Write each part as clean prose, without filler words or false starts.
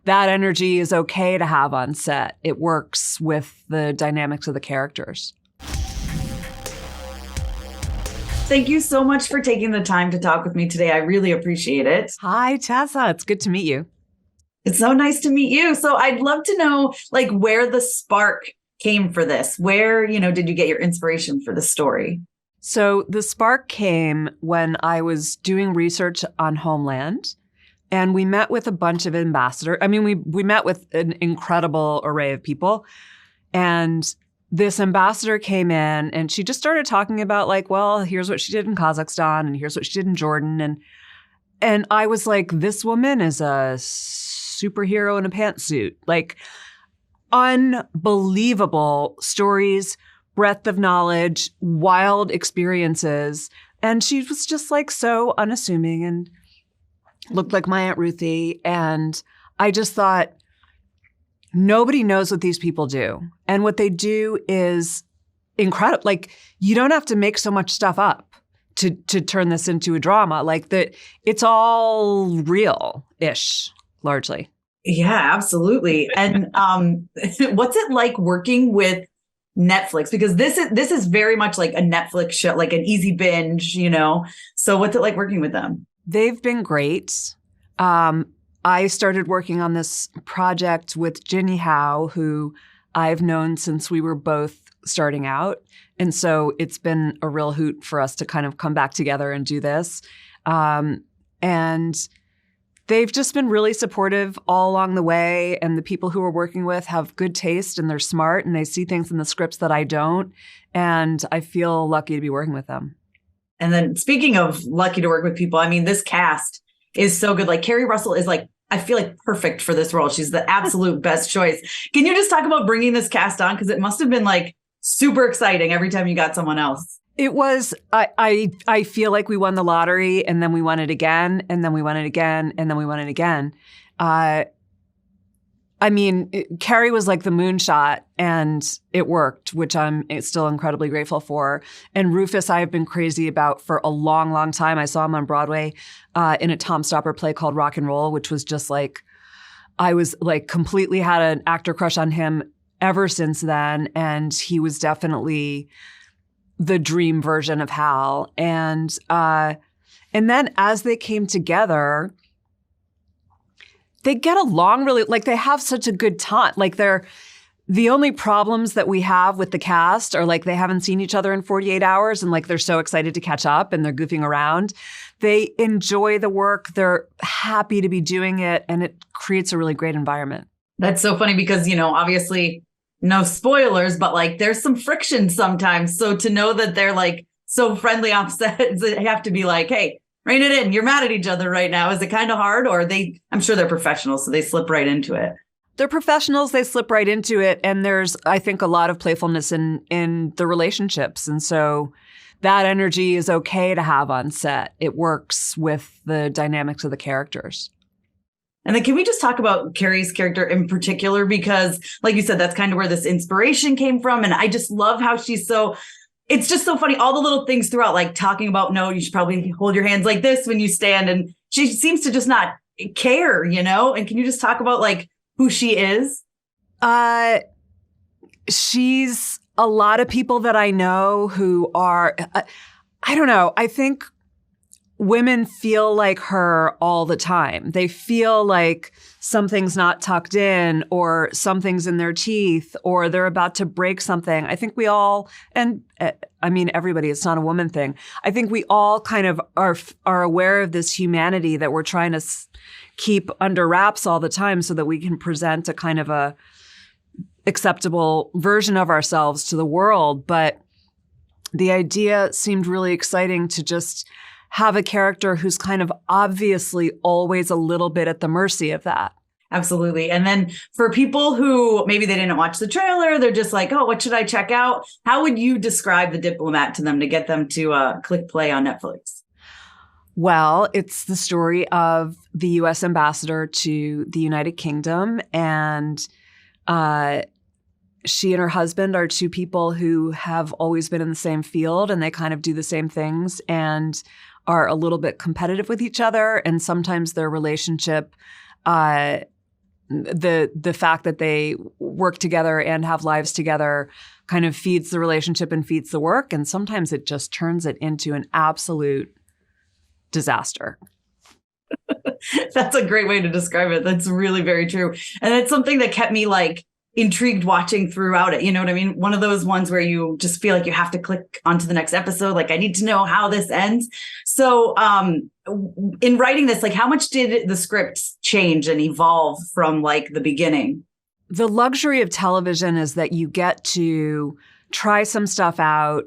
that energy is okay to have on set. It works with the dynamics of the characters. Thank you so much for taking the time to talk with me today. I really appreciate it. Hi, Tessa. It's good to meet you. It's so nice to meet you. So I'd love to know, like, where the spark came for this. Where, did you get your inspiration for the story? So the spark came when I was doing research on Homeland, and we met with a bunch of ambassadors. I mean, we met with an incredible array of people, and this ambassador came in and she just started talking about like, well, here's what she did in Kazakhstan and here's what she did in Jordan. And I was like, this woman is a superhero in a pantsuit. Like, unbelievable stories, breadth of knowledge, wild experiences. And she was just like so unassuming and looked like my Aunt Ruthie. And I just thought, nobody knows what these people do. And what they do is incredible. Like, you don't have to make so much stuff up to turn this into a drama. Like, it's all real-ish, largely. Yeah, absolutely. And what's it like working with Netflix? Because this is very much like a Netflix show, like an easy binge, So what's it like working with them? They've been great. I started working on this project with Ginny Howe, who I've known since we were both starting out. And so it's been a real hoot for us to kind of come back together and do this. And they've just been really supportive all along the way. And the people who we're working with have good taste and they're smart and they see things in the scripts that I don't. And I feel lucky to be working with them. And then speaking of lucky to work with people, I mean, this cast is so good. Like, Carrie Russell is like, I feel like perfect for this role. She's the absolute best choice. Can you just talk about bringing this cast on? Because it must have been like super exciting every time you got someone else. It was, I feel like we won the lottery and then we won it again and then we won it again and then we won it again. Carrie was like the moonshot and it worked, which I'm still incredibly grateful for. And Rufus, I have been crazy about for a long, long time. I saw him on Broadway in a Tom Stopper play called Rock and Roll, which was just like, I was like completely had an actor crush on him ever since then. And he was definitely the dream version of Hal. And then as they came together, they get along really, like they have such a good time. Like the only problems that we have with the cast are like they haven't seen each other in 48 hours and like they're so excited to catch up and they're goofing around. They enjoy the work. They're happy to be doing it and it creates a really great environment. That's so funny because, obviously no spoilers, but like there's some friction sometimes. So to know that they're like so friendly off set, they have to be like, hey, rein it in. You're mad at each other right now. Is it kind of hard? Or I'm sure they're professionals, so they slip right into it. They're professionals. They slip right into it. And there's, I think, a lot of playfulness in the relationships. And so that energy is okay to have on set. It works with the dynamics of the characters. And then can we just talk about Carrie's character in particular? Because like you said, that's kind of where this inspiration came from. And I just love how it's just so funny. All the little things throughout, like talking about, no, you should probably hold your hands like this when you stand. And she seems to just not care, And can you just talk about like who she is? She's a lot of people that I know who are, I don't know. I think women feel like her all the time. They feel like something's not tucked in or something's in their teeth or they're about to break something. I think we all, and everybody, it's not a woman thing. I think we all kind of are aware of this humanity that we're trying to keep under wraps all the time so that we can present a kind of a acceptable version of ourselves to the world. But the idea seemed really exciting to just have a character who's kind of obviously always a little bit at the mercy of that. Absolutely. And then for people who maybe they didn't watch the trailer, they're just like, oh, what should I check out? How would you describe The Diplomat to them to get them to click play on Netflix? Well, it's the story of the U.S. ambassador to the United Kingdom. And she and her husband are two people who have always been in the same field and they kind of do the same things and are a little bit competitive with each other. And sometimes their relationship the fact that they work together and have lives together kind of feeds the relationship and feeds the work. And sometimes it just turns it into an absolute disaster. That's a great way to describe it. That's really very true. And it's something that kept me like intrigued watching throughout it. You know what I mean? One of those ones where you just feel like you have to click onto the next episode. Like, I need to know how this ends. So in writing this, like, how much did the script change and evolve from like the beginning? The luxury of television is that you get to try some stuff out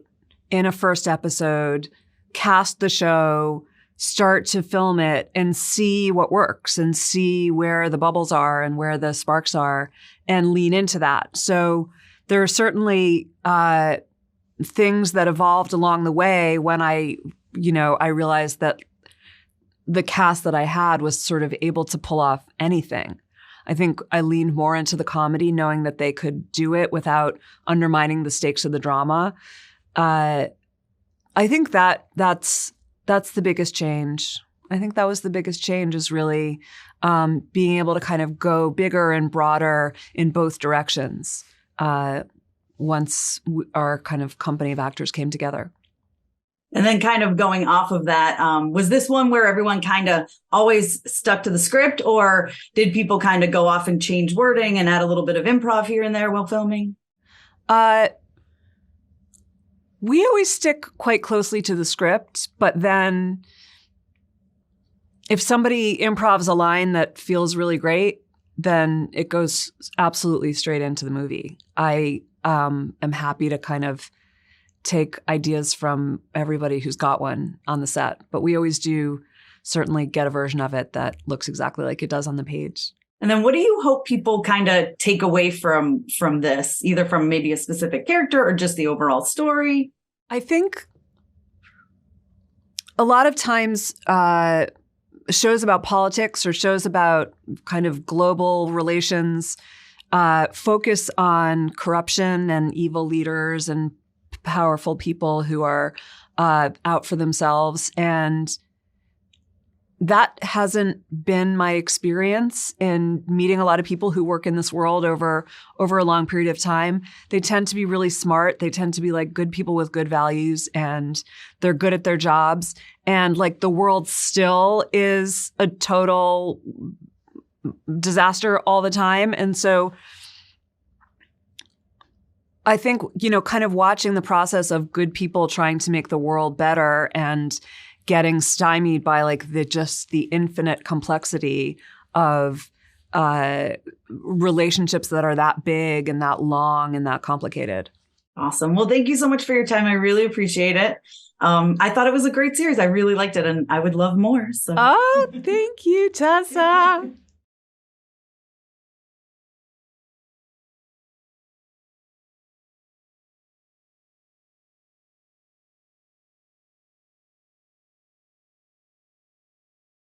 in a first episode, cast the show, start to film it, and see what works and see where the bubbles are and where the sparks are and lean into that. So there are certainly things that evolved along the way when I realized that the cast that I had was sort of able to pull off anything. I think I leaned more into the comedy, knowing that they could do it without undermining the stakes of the drama. I think that's the biggest change. I think that was the biggest change, is really being able to kind of go bigger and broader in both directions once our kind of company of actors came together. And then kind of going off of that, was this one where everyone kind of always stuck to the script, or did people kind of go off and change wording and add a little bit of improv here and there while filming? We always stick quite closely to the script, but then if somebody improvs a line that feels really great, then it goes absolutely straight into the movie. I am happy to kind of take ideas from everybody who's got one on the set, but we always do certainly get a version of it that looks exactly like it does on the page. And then what do you hope people kind of take away from this, either from maybe a specific character or just the overall story? I think a lot of times shows about politics or shows about kind of global relations focus on corruption and evil leaders and powerful people who are out for themselves. And that hasn't been my experience in meeting a lot of people who work in this world over a long period of time. They tend to be really smart. They tend to be like good people with good values, and they're good at their jobs. And like the world still is a total disaster all the time. And so I think, kind of watching the process of good people trying to make the world better and getting stymied by like the infinite complexity of relationships that are that big and that long and that complicated. Awesome. Well, thank you so much for your time. I really appreciate it. I thought it was a great series. I really liked it, and I would love more. So. Oh, thank you, Tessa.